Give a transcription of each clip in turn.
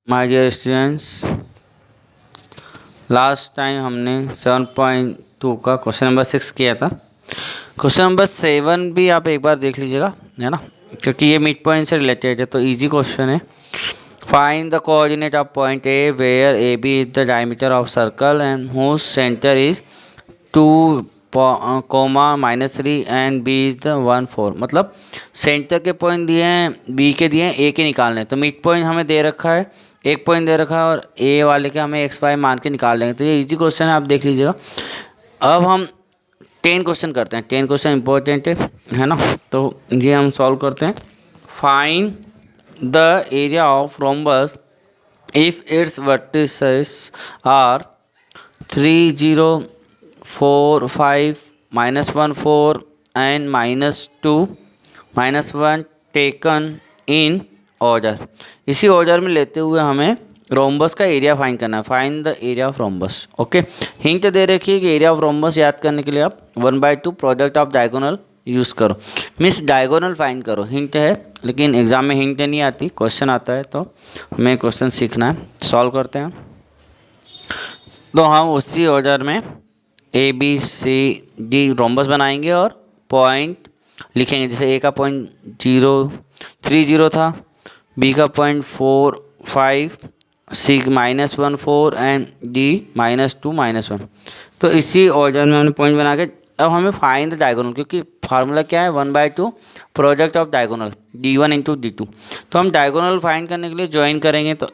My dear students, last time हमने 7.2 का question number 6 किया था। क्वेश्चन नंबर 7 भी आप एक बार देख लीजिएगा, है ना, क्योंकि ये मिड पॉइंट से रिलेटेड है, तो इजी क्वेश्चन है। Find the coordinate of point A where A B is the diameter of circle and whose centre is 2, -3 and B is the 1, 4। मतलब सेंटर के पॉइंट दिए हैं, बी के दिए हैं, ए के निकालने हैं। तो मिड पॉइंट हमें दे रखा है, एक पॉइंट दे रखा है और ए वाले के हमें एक्स वाई मान के निकाल लेंगे। तो ये इजी क्वेश्चन है, आप देख लीजिएगा। अब हम 10 क्वेश्चन करते हैं। 10 क्वेश्चन इंपॉर्टेंट है ना, तो ये हम सॉल्व करते हैं। Find the area of rhombus if its vertices are 3, 0, 4, 5, -1, 4 and -2, -1 taken in order. इसी ऑर्डर में लेते हुए हमें रोम्बस का एरिया फाइंड करना है। Find the area of rhombus. Okay, hint दे रखी है कि एरिया ऑफ रोम्बस याद करने के लिए आप 1/2 प्रोडक्ट ऑफ डायगोनल यूज़ करो, मीन्स डायगोनल फाइंड करो। हिंट है, लेकिन एग्जाम में हिंट नहीं आती, क्वेश्चन आता है, तो हमें क्वेश्चन सीखना है। सॉल्व करते हैं। तो हम उसी ऑर्डर में A B C D rhombus बनाएंगे और पॉइंट लिखेंगे। जैसे ए का पॉइंट 0, 3, 0 था, बी का पॉइंट 4, 5, सी -1, 4 एंड डी -2, -1। तो इसी ऑर्डर में हमने पॉइंट बना के अब हमें फाइंड द डायगोनल, क्योंकि फार्मूला क्या है, 1/2 product of diagonal D1 × D2। तो हम डायगोनल फाइंड करने के लिए ज्वाइन करेंगे। तो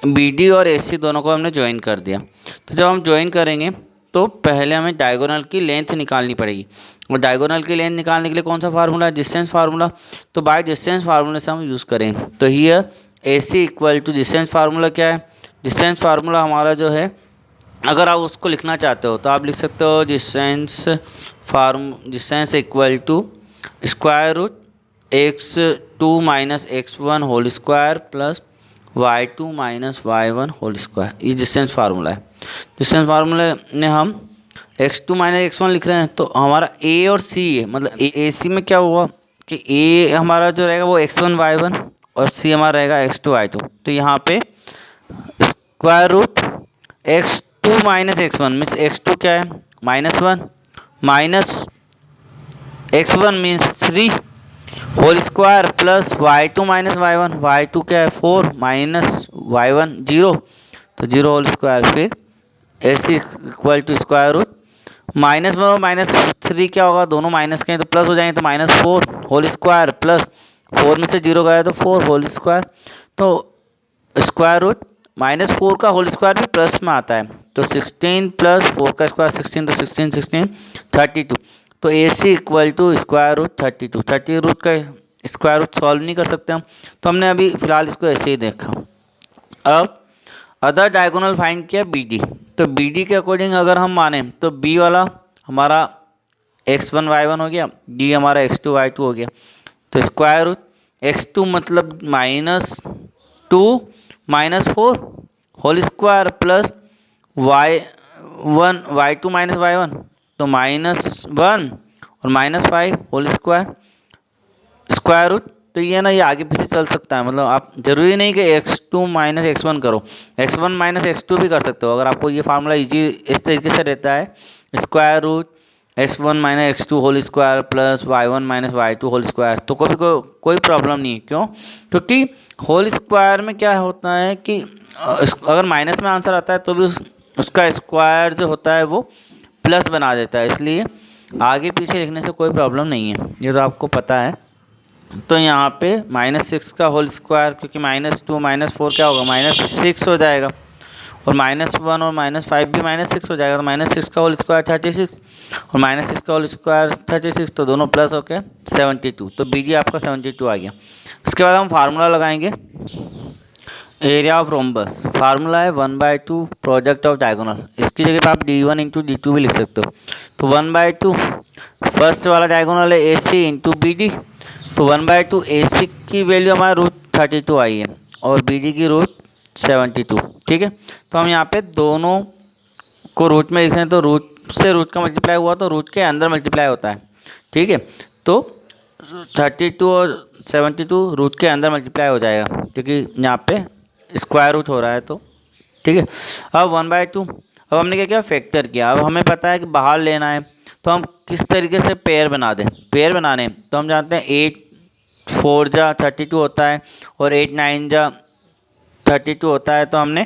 BD और AC दोनों को हमने ज्वाइन कर दिया। तो जब हम ज्वाइन करेंगे तो पहले हमें डायगोनल की लेंथ निकालनी पड़ेगी, और डायगोनल की लेंथ निकालने के लिए कौन सा फार्मूला है, डिस्टेंस फार्मूला। तो बाय डिस्टेंस फार्मूले से हम यूज़ करेंगे। तो हियर AC = डिस्टेंस फार्मूला क्या है, डिस्टेंस फार्मूला हमारा जो है, अगर आप उसको लिखना चाहते हो तो आप लिख सकते हो distance equal to √x2 - x1 whole square plus y2 - y1 whole square. ये डिस्टेंस फार्मूला है। डिस्टेंस फार्मूले में हम x2 - x1 लिख रहे हैं, तो हमारा a और c है, मतलब AC में क्या हुआ कि a हमारा जो रहेगा वो x1 y1 और c हमारा रहेगा x2 y2। तो यहाँ पे √x2 - x1 मीन्स x2 क्या है, -1 minus x1 means 3 whole square plus y2 - y1, y2 क्या है 4 माइनस y1 0, तो 0 होल स्क्वायर। फिर AC = -1 और -3 क्या होगा, दोनों माइनस के हैं तो प्लस हो जाएंगे, तो -4 होल स्क्वायर प्लस 4 में से 0 गया तो 4 होल स्क्वायर। तो -4 का होल स्क्वायर भी प्लस में आता है, तो 16 + 4 का स्क्वायर 16, तो 16 32। तो AC = √32। 30 रूट का स्क्वायर रूट सॉल्व नहीं कर सकते हम, तो हमने अभी फिलहाल इसको ऐसे ही देखा। अब अदर डायगोनल फाइंड किया BD। तो BD के अकॉर्डिंग अगर हम माने तो B वाला हमारा x1 y1 हो गया, D हमारा x2 y2 हो गया। तो स्क्वायर रूट x2 मतलब -2 -4 whole square plus y2 - y1 तो -1 और -5 होल स्क्वायर स्क्वायर रूट। तो ये ना, ये आगे पीछे चल सकता है, मतलब आप जरूरी नहीं कि x2 - x1 करो, x1 - x2 भी कर सकते हो। अगर आपको ये फार्मूला इजी इस तरीके से रहता है, square root x1 - x2 whole square plus y1 - y2 whole square, तो कोई प्रॉब्लम नहीं है। क्यों? क्योंकि होल स्क्वायर में क्या होता है कि अगर माइनस में आंसर आता है तो भी उसका स्क्वायर जो होता है वो प्लस बना देता है, इसलिए आगे पीछे लिखने से कोई प्रॉब्लम नहीं है, ये तो आपको पता है। तो यहाँ पे -6 का होल स्क्वायर, क्योंकि -2 - 4 क्या होगा, -6 हो जाएगा, और -1 और -5 भी -6 हो जाएगा, तो -6 का होल स्क्वायर 36 और -6 का होल स्क्वायर 36, तो दोनों प्लस होके 72। तो BD आपका 72 आ गया। उसके बाद हम फार्मूला लगाएंगे एरिया ऑफ रोम्बस। फार्मूला है 1/2 प्रोडक्ट ऑफ डायगोनल। इसकी जगह पर आप D1 × D2 भी लिख सकते हो। तो 1/2 फर्स्ट वाला डायगोनल है AC × BD, तो 1/2 AC की वैल्यू हमारा √32 आई है और BD की √72। ठीक है, तो हम यहाँ पे दोनों को रूट में लिख रहे हैं, तो रूट से रूट का मल्टीप्लाई हुआ तो रूट के अंदर मल्टीप्लाई होता है। ठीक है, तो 32 और 72 रूट के अंदर मल्टीप्लाई हो जाएगा, क्योंकि यहाँ पे स्क्वायर रूट हो रहा है तो ठीक है। अब 1/2, अब हमने क्या किया, फैक्टर किया। अब हमें पता है कि बाहर लेना है तो हम किस तरीके से पेयर बना दें। पेयर बनाने तो हम जानते हैं 8 4 जा 32 होता है और 8 9 जा 32 होता है। तो हमने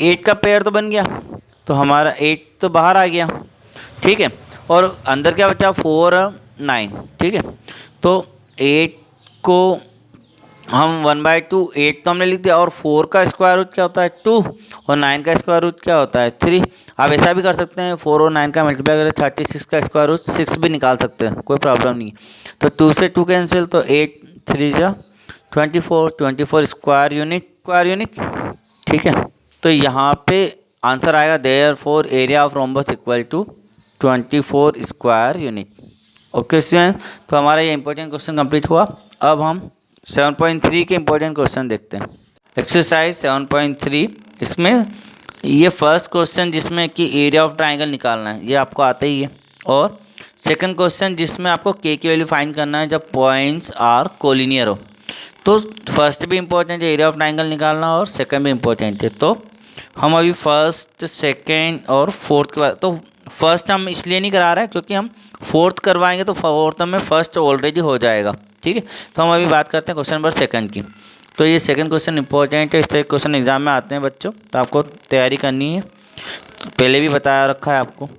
8 का पेयर तो बन गया, तो हमारा 8 तो बाहर आ गया, ठीक है। और अंदर क्या बचा, 4 9, ठीक है। तो 8 को हम 1/2, 8 तो हमने लिख दिया, और 4 का स्क्वायर रूट क्या होता है 2, और 9 का स्क्वायर रूट क्या होता है 3। आप ऐसा भी कर सकते हैं, 4 और 9 का मल्टीप्लाई करें 36 का स्क्वायर रूट 6 भी निकाल सकते हैं, कोई प्रॉब्लम नहीं है। तो 2 से 2 कैंसिल, तो 8 3 जा 24 स्क्वायर यूनिट, ठीक है। तो यहाँ पे आंसर आएगा therefore area of rhombus equal to 24 square unit. Okay student, तो हमारा ये इंपॉर्टेंट क्वेश्चन कंप्लीट हुआ। अब हम 7.3 के इंपॉर्टेंट क्वेश्चन देखते हैं। एक्सरसाइज 7.3, इसमें ये फर्स्ट क्वेश्चन जिसमें कि एरिया ऑफ ट्राइंगल निकालना है, ये आपको आता ही है। और सेकंड क्वेश्चन जिसमें आपको के की वैल्यू फाइंड करना है जब पॉइंट्स आर कोलिनियर हो। तो फर्स्ट भी इम्पोर्टेंट है एरिया ऑफ ट्राइंगल निकालना, और सेकंड भी इम्पोर्टेंट है। तो हम अभी फर्स्ट सेकंड और फोर्थ के बाद, तो फर्स्ट हम इसलिए नहीं करा रहे हैं क्योंकि हम फोर्थ करवाएंगे तो फोर्थ में फर्स्ट ऑलरेडी हो जाएगा, ठीक है। तो हम अभी बात करते हैं क्वेश्चन नंबर सेकंड की। तो ये सेकंड क्वेश्चन इंपॉर्टेंट है, इस तरह क्वेश्चन एग्जाम में आते हैं बच्चों, तो आपको तैयारी करनी है। तो पहले भी बताया रखा है आपको।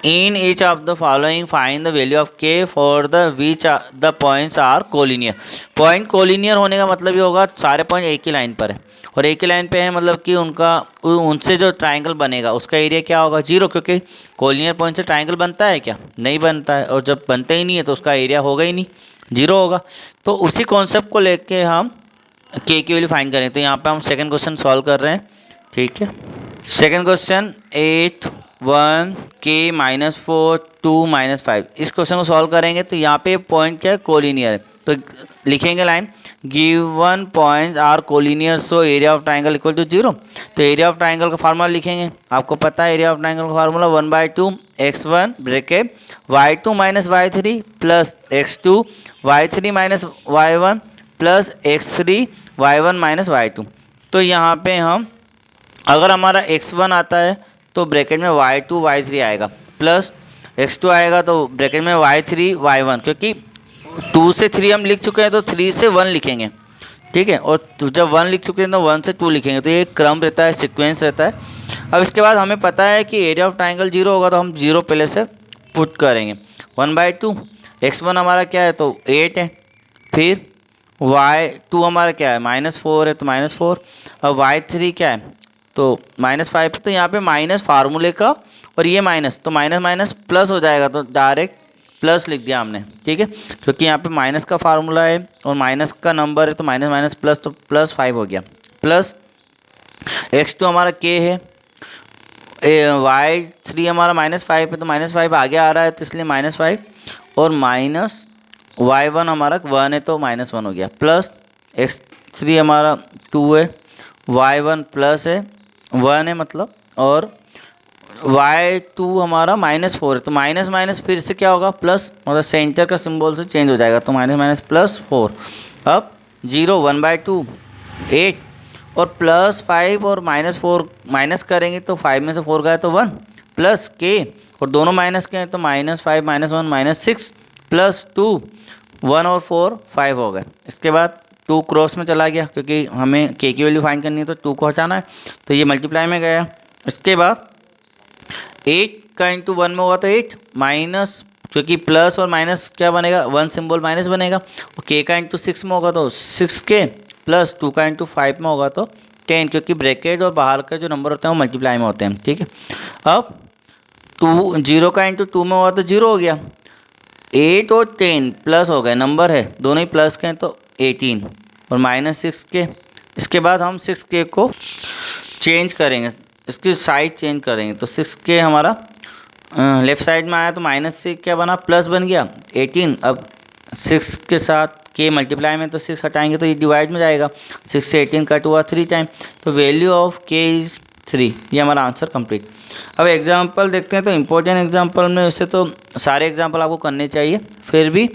In each of the following find the value of K for the which the points are collinear. Point collinear होने का मतलब ये होगा सारे पॉइंट एक ही लाइन पर है, और एक ही लाइन पे है मतलब कि उनसे जो ट्राइंगल बनेगा उसका एरिया क्या होगा 0, क्योंकि कोलिनियर पॉइंट से ट्राइंगल बनता है क्या, नहीं बनता है। और जब बनता ही नहीं है तो उसका एरिया होगा ही नहीं, 0 होगा। तो उसी कॉन्सेप्ट को लेके हम के की वैल्यू फाइंड करें। तो यहाँ पे हम सेकंड क्वेश्चन सॉल्व कर रहे हैं, ठीक है। सेकंड क्वेश्चन 8 1 k -4 2 -5, इस क्वेश्चन को सॉल्व करेंगे। तो यहाँ पे पॉइंट क्या है, कोलिनियर है। तो लिखेंगे line, given points are collinear so area of triangle equal to 0। तो एरिया ऑफ ट्राइंगल का फार्मूला लिखेंगे, आपको पता है एरिया ऑफ ट्राइंगल का formula 1/2 x1 bracket y2 - y3 plus x2 y3 - y1 plus x3 y1 - y2। तो यहाँ पे हम अगर हमारा x1 आता है तो ब्रैकेट में y2 y3 आएगा, प्लस x2 आएगा तो ब्रैकेट में y3 y1, क्योंकि 2 से 3 हम लिख चुके हैं तो 3 से 1 लिखेंगे, ठीक है। और जब 1 लिख चुके हैं तो 1 से 2 लिखेंगे। तो ये क्रम रहता है, सीक्वेंस रहता है। अब इसके बाद हमें पता है कि एरिया ऑफ ट्राइंगल 0 होगा, तो हम 0 पहले से पुट करेंगे। 1/2 x1 हमारा क्या है तो 8 है, फिर y2 हमारा क्या है -4 है तो -4, और y3 क्या है तो -5। तो यहाँ पे माइनस फार्मूले का, और ये माइनस, तो माइनस माइनस प्लस हो जाएगा, तो डायरेक्ट प्लस लिख दिया हमने, ठीक है। क्योंकि यहाँ पे माइनस का फार्मूला है और माइनस का नंबर है, तो माइनस माइनस प्लस, तो +5 हो गया। प्लस x2 हमारा k है, y3 हमारा -5 है तो -5 आगे आ रहा है तो इसलिए -5, और माइनस y1 हमारा 1 है तो -1 हो गया, प्लस x3 हमारा 2 है, y1 प्लस है 1 है मतलब, और y2 हमारा -4 है तो माइनस माइनस फिर से क्या होगा प्लस, मतलब सेंटर का सिंबल से चेंज हो जाएगा, तो माइनस माइनस +4। अब 0 1/2 8 और +5 और -4 माइनस करेंगे तो 5 में से 4 गया तो 1 प्लस k, और दोनों माइनस के हैं तो -5 -1 -6 प्लस 2 1 और 4 5 हो गए। इसके बाद 2 क्रॉस में चला गया क्योंकि हमें k की वैल्यू फाइंड करनी है तो 2 को हटाना है, तो ये मल्टीप्लाई में गया। इसके बाद 8 का इंटू 1 में होगा तो 8 माइनस, क्योंकि प्लस और माइनस क्या बनेगा 1 सिंबल माइनस बनेगा, और k का इंटू 6 में होगा तो 6k, प्लस 2 का इंटू 5 में होगा तो 10, क्योंकि ब्रैकेट और बाहर के जो नंबर होते हैं वो मल्टीप्लाई में होते हैं, ठीक है। अब 0 का इंटू 2 में होगा तो 0 हो गया, 8 और 10 प्लस हो गए, नंबर है दोनों ही प्लस के हैं तो 18 और -6k। इसके बाद हम 6k को चेंज करेंगे, इसकी साइड चेंज करेंगे, तो 6k हमारा लेफ़्ट साइड में आया तो माइनस से क्या बना प्लस बन गया 18। अब 6 के साथ k मल्टीप्लाई में तो 6 हटाएंगे तो ये डिवाइड में जाएगा, 6 से 18 कट हुआ 3 टाइम, तो वैल्यू ऑफ k इज़ 3। ये हमारा आंसर कंप्लीट। अब एग्जांपल देखते हैं, तो इम्पोर्टेंट एग्जांपल में वैसे तो सारे एग्जांपल आपको करने चाहिए, फिर भी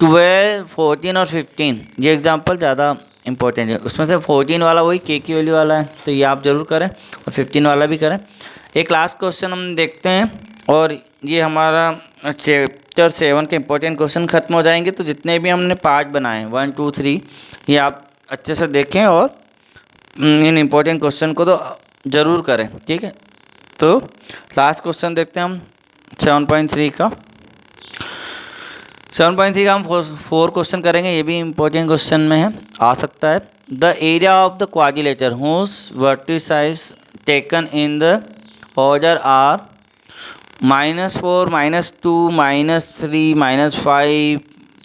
12 14 और 15 ये एग्जांपल ज़्यादा इंपॉर्टेंट है। उसमें से 14 वाला वही के की वैल्यू वाला है, तो ये आप ज़रूर करें, और 15 वाला भी करें। एक लास्ट क्वेश्चन हम देखते हैं और ये हमारा चैप्टर 7 के इंपॉर्टेंट क्वेश्चन खत्म हो जाएंगे। तो जितने भी हमने 5 बनाए 1 2 3, ये आप अच्छे से देखें और इन इम्पोर्टेंट क्वेश्चन को तो ज़रूर करें, ठीक है। तो लास्ट क्वेश्चन देखते हैं हम 7.3 का। 7.3 का हम 4 क्वेश्चन करेंगे, ये भी इम्पोर्टेंट क्वेश्चन में है, आ सकता है। The area of the quadrilateral whose vertices taken in the order are -4 -2 -3 -5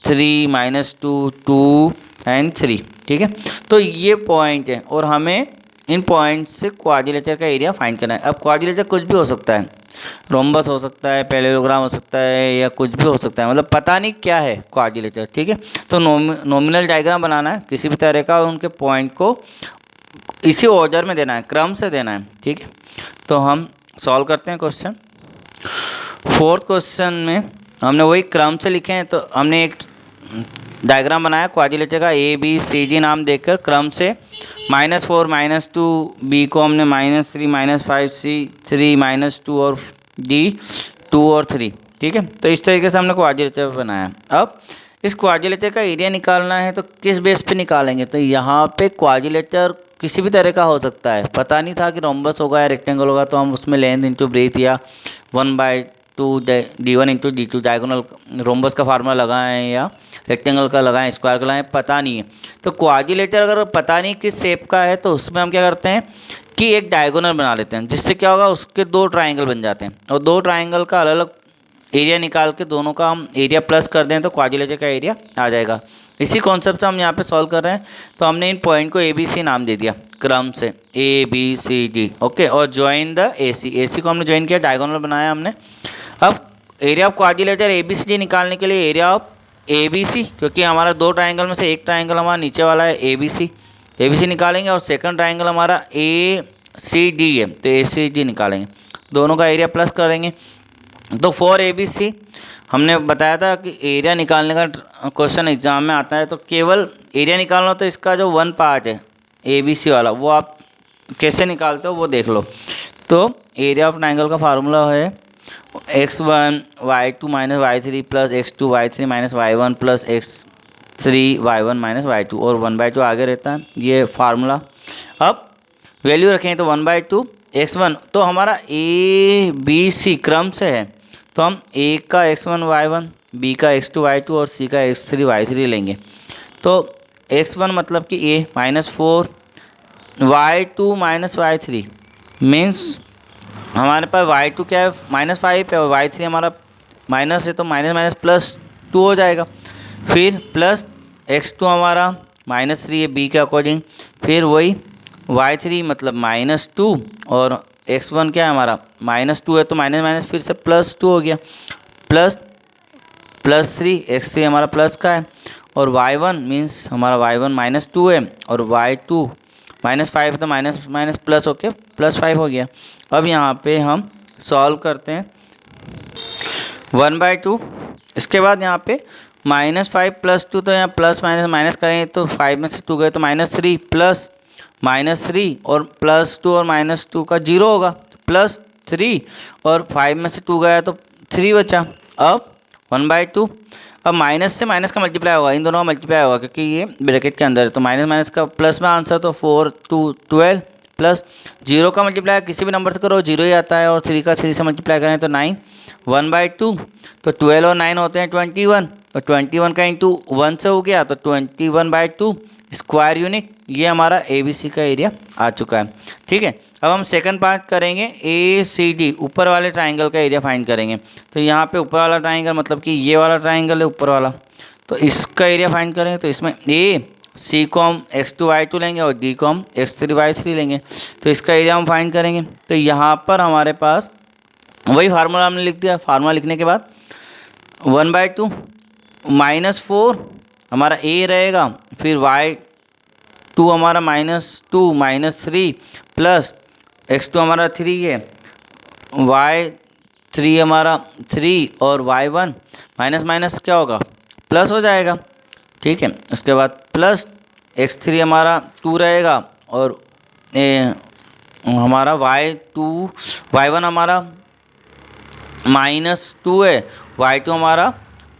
3 -2 2 and 3, ठीक है। तो ये पॉइंट है और हमें इन पॉइंट से क्वाड्रिलेटर का एरिया फाइंड करना है। अब क्वाड्रिलेटर कुछ भी हो सकता है, रोम्बस हो सकता है, पैरेललोग्राम हो सकता है, या कुछ भी हो सकता है, मतलब पता नहीं क्या है क्वाड्रिलेटर, ठीक है। तो नॉमिनल डायग्राम बनाना है किसी भी तरह का, उनके पॉइंट को इसी ऑर्डर में देना है, क्रम से देना है, ठीक है। तो हम सॉल्व करते हैं क्वेश्चन। 4th क्वेश्चन में हमने वही क्रम से लिखे हैं, तो हमने एक डायग्राम बनाया क्वाड्रिलेटर का, A B C D नाम देकर क्रम से -4 -2 B को हमने -3 -5 C 3 -2 और D 2 और 3, ठीक है। तो इस तरीके से हमने क्वाड्रिलेटर बनाया। अब इस क्वाड्रिलेटर का एरिया निकालना है, तो किस बेस पे निकालेंगे? तो यहाँ पे क्वाड्रिलेटर किसी भी तरह का हो सकता है, पता नहीं था कि रोम्बस होगा या रेक्टेंगल होगा, तो हम उसमें लेंथ इंटू ब्रेथ या 1/2 D1 into D2 diagonal rhombus का फार्मूला लगाएं या रेक्टेंगल का लगाएं, स्क्वायर का लगाएं, पता नहीं है। तो क्वाड्रिलेटर अगर पता नहीं किस शेप का है, तो उसमें हम क्या करते हैं कि एक डायगोनल बना लेते हैं, जिससे क्या होगा उसके 2 ट्राइंगल बन जाते हैं, और 2 ट्राइंगल का अलग अलग एरिया निकाल के दोनों का हम एरिया प्लस कर दें तो क्वाड्रिलेटर का एरिया आ जाएगा। इसी कॉन्सेप्ट से हम यहाँ पे सॉल्व कर रहे हैं। तो हमने इन पॉइंट को ABC नाम दे दिया क्रम से, ABCD, ओके। और ज्वाइन द AC को हमने ज्वाइन किया, डायगोनल बनाया हमने। अब एरिया ऑफ क्वाड्रिलेटर ABCD निकालने के लिए एरिया ऑफ ABC, क्योंकि हमारा 2 ट्राइंगल में से एक ट्राइंगल हमारा नीचे वाला है ABC निकालेंगे, और सेकंड ट्राइंगल हमारा ACD है, तो ACD निकालेंगे, दोनों का एरिया प्लस करेंगे। तो 4 ABC हमने बताया था कि एरिया निकालने का क्वेश्चन एग्जाम में आता है, तो केवल एरिया निकालना, तो इसका जो 1 पार्ट है ABC वाला, वो आप कैसे निकालते हो वो देख लो। तो एरिया ऑफ ट्राइंगल का फार्मूला है x1 y2 minus y3 plus x2 y3 minus y1 plus x3 y1 minus y2, और 1/2 आगे रहता है ये फार्मूला। अब वैल्यू रखें तो 1/2 x1, तो हमारा ABC क्रम से है, तो हम A का x1 y1, B का x2 y2 और C का x3 y3 लेंगे। तो x1 मतलब कि A -4 y2 minus y3 means हमारे पास y2 क्या है -5 है, और y3 हमारा माइनस है, तो माइनस +2 हो जाएगा। फिर प्लस x2 हमारा -3 है B के अकॉर्डिंग, फिर वही y3 मतलब -2, और x1 क्या है हमारा -2 है, तो माइनस फिर से +2 हो गया, +3 x3 हमारा प्लस का है, और y1 मीन्स हमारा y1 -2 है, और y2 -5 तो माइनस प्लस होके +5 हो गया। अब यहाँ पे हम सॉल्व करते हैं 1/2। इसके बाद यहाँ पे -5 +2, तो यहाँ प्लस माइनस करेंगे तो 5 में से 2 गए तो -3 प्लस -3 और +2 और -2 का 0 होगा, +3 और 5 में से 2 गया तो 3 बचा। अब 1/2, अब माइनस से माइनस का मल्टीप्लाई होगा, इन दोनों का मल्टीप्लाई होगा क्योंकि ये ब्रैकेट के अंदर है, तो माइनस का प्लस में आंसर, तो 4 2 12 प्लस 0 का मल्टीप्लाई किसी भी नंबर से करो 0 ही आता है, और 3 का 3 से मल्टीप्लाई करें तो 9, 1/2, तो 12 और 9 होते हैं 21, और 21 का इंटू 1 से हो गया तो 21/2 स्क्वायर यूनिट। ये हमारा ABC का एरिया आ चुका है, ठीक है। अब हम सेकंड पार्ट करेंगे ACD, ऊपर वाले ट्राइंगल का एरिया फाइंड करेंगे। तो यहाँ पे ऊपर वाला ट्राइंगल मतलब कि ये वाला ट्राइंगल है ऊपर वाला, तो इसका एरिया फाइंड करेंगे। तो इसमें C को हम x2 y2 लेंगे और D को हम x3 y3 लेंगे, तो इसका एरिया हम फाइंड करेंगे। तो यहाँ पर हमारे पास वही फार्मूला हमने लिख दिया। फार्मूला लिखने के बाद 1/2 -4 हमारा A रहेगा, फिर y2 हमारा -2 -3 प्लस x2 हमारा 3 है, y3 हमारा 3 और y1 माइनस क्या होगा प्लस हो जाएगा, ठीक है। उसके बाद प्लस x3 हमारा 2 रहेगा और हमारा y1 हमारा -2 है, y2 हमारा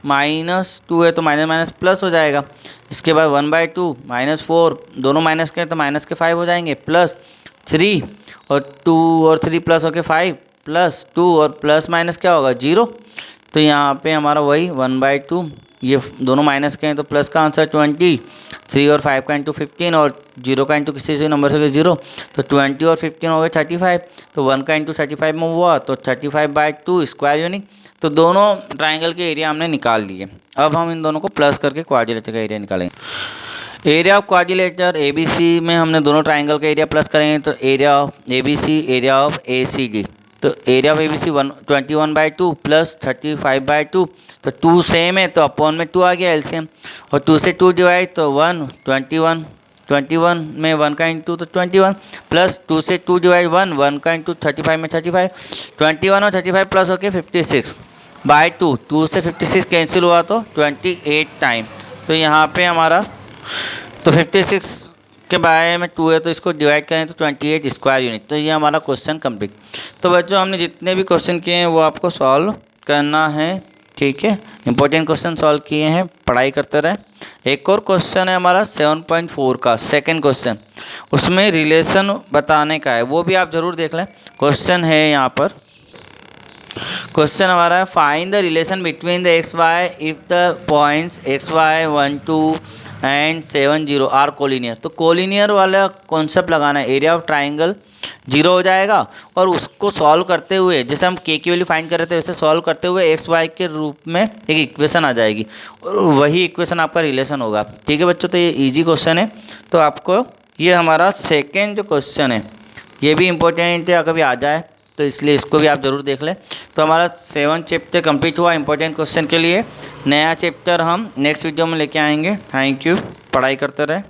-2 है, तो माइनस माइनस प्लस हो जाएगा। इसके बाद 1/2 -4, दोनों माइनस के तो माइनस के 5 हो जाएंगे, प्लस 3 और 2 और 3 प्लस होके 5 प्लस 2 और प्लस माइनस क्या होगा 0। तो यहाँ पे हमारा वही 1/2, ये दोनों माइनस के हैं तो प्लस का आंसर 20, 3 और 5 का इंटू 15 और 0 का इंटू किसी से नंबर से 0, तो 20 और 15 हो गए 35, तो 1 का इंटू 35 में हुआ तो 35/2 स्क्वायर यूनिट। तो दोनों ट्राइंगल के एरिया हमने निकाल लिए। अब हम इन दोनों को प्लस करके क्वाड्रिलेटरल का एरिया निकालेंगे। एरिया ऑफ क्वाड्रिलेटरल ABC में हमने दोनों ट्राइंगल का एरिया प्लस करेंगे तो area of ABC area of ACD, तो एरिया ऑफ ABC 21/2 प्लस 35/2, तो 2 सेम है तो अपॉन में 2 आ गया एलसीएम, और 2 से 2 डिवाइड तो 1, 21 में 1 का इंटू तो 21 प्लस 2 से 2 डिवाइड 1 का इंटू 35 में 35, 21 और 35 प्लस होके 56/2, 2 से 56 कैंसिल हुआ तो 28 टाइम। तो यहाँ पे हमारा तो 56 के बारे में 2 है तो इसको डिवाइड करें तो 28 स्क्वायर यूनिट। तो ये हमारा क्वेश्चन कंप्लीट। तो बच्चों हमने जितने भी क्वेश्चन किए हैं वो आपको सॉल्व करना है, ठीक है। इंपॉर्टेंट क्वेश्चन सॉल्व किए हैं, पढ़ाई करते रहें। एक और क्वेश्चन है हमारा 7.4 का सेकंड क्वेश्चन, उसमें रिलेशन बताने का है, वो भी आप ज़रूर देख लें। क्वेश्चन है यहाँ पर, क्वेश्चन हमारा है find the relation between the XY if the points XY 1, 2 and 7, 0 are collinear. तो कोलिनियर वाला कॉन्सेप्ट लगाना है। एरिया ऑफ ट्राइंगल 0 हो जाएगा और उसको सॉल्व करते हुए जैसे हम के की वैल्यू फाइंड कर रहे थे वैसे सॉल्व करते हुए XY के रूप में एक इक्वेशन आ जाएगी और वही इक्वेशन आपका रिलेशन होगा, ठीक है बच्चों। तो ये इजी क्वेश्चन है। तो आपको ये हमारा सेकेंड जो क्वेश्चन है ये भी इम्पोर्टेंट है, कभी आ जाए तो इसलिए इसको भी आप ज़रूर देख लें। तो हमारा 7 चैप्टर कंप्लीट हुआ इंपॉर्टेंट क्वेश्चन के लिए। नया चैप्टर हम नेक्स्ट वीडियो में लेके आएंगे। थैंक यू, पढ़ाई करते रहें।